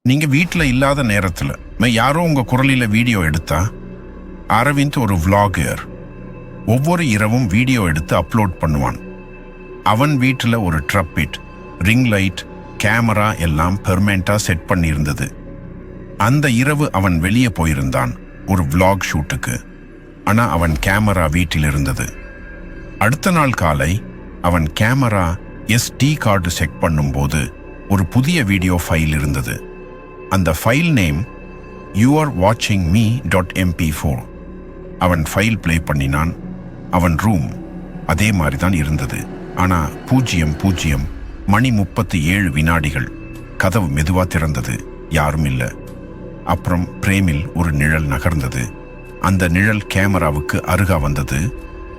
நீங்க வீட்டுல இல்லாத நேரத்துல யாரோ உங்க குரலில வீடியோ எடுத்தா. அரவிந்த் ஒரு vlogger. ஒவ்வொரு இரவும் வீடியோ எடுத்து அப்லோட் பண்ணுவான். அவன் வீட்டுல ஒரு ட்ரப்பிட், ரிங் லைட், கேமரா எல்லாம் பெர்மனண்டா செட் பண்ணியிருந்தது. அந்த இரவு அவன் வெளியே போயிருந்தான் ஒரு vlog ஷூட்டுக்கு. ஆனா அவன் கேமரா வீட்டில் இருந்தது. அடுத்த நாள் காலை அவன் கேமரா SD கார்டு செக் பண்ணும்போது ஒரு புதிய வீடியோ ஃபைல் இருந்தது. அந்த ஃபைல் நேம் youarewatchingme.mp4. அவன் ஃபைல் பிளே பண்ணினான். அவன் ரூம் அதே மாதிரி தான் இருந்தது. ஆனா 00 மணி 37 வினாடிகள். கதவு மெதுவா திறந்தது. யாரும் இல்லை. அப்புறம் பிரேமில் ஒரு நிழல் நகர்ந்தது. அந்த நிழல் கேமராவுக்கு அருகா வந்தது.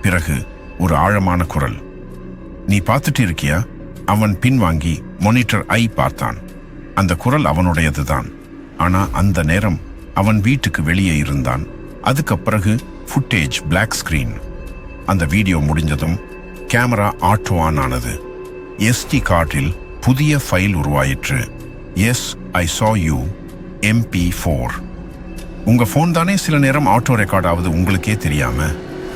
பிறகு ஒரு ஆழமான குரல், நீ பார்த்துட்டு இருக்கியா? அவன் பின்வாங்கி மானிட்டர் பார்த்தான். அந்த குரல் அவனுடையதுதான். ஆனா அந்த நேரம் அவன் வீட்டுக்கு வெளியே இருந்தான். அதுக்கு பிறகு ஃபுட்டேஜ் பிளாக் ஸ்கிரீன். அந்த வீடியோ முடிஞ்சதும் கேமரா ஆட்டோ ஆன் ஆனது. SD கார்டில் புதிய ஃபைல் உருவாயிற்று. Yes I saw you MP4. உங்க போன் தானே சில நேரம் ஆட்டோ ரெக்கார்ட் ஆகுது உங்களுக்கே தெரியாம.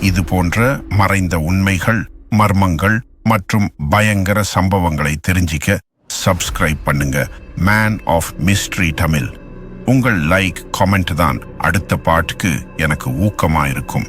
இது போன்ற மறைந்த உண்மைகள், மர்மங்கள் மற்றும் பயங்கர சம்பவங்களை தெரிஞ்சிக்க சப்ஸ்கிரைப் பண்ணுங்க மேன் ஆஃப் மிஸ்ட்ரி தமிழ். உங்கள் லைக், கமெண்ட் தான் அடுத்த பாட்டுக்கு எனக்கு ஊக்கமா இருக்கும்.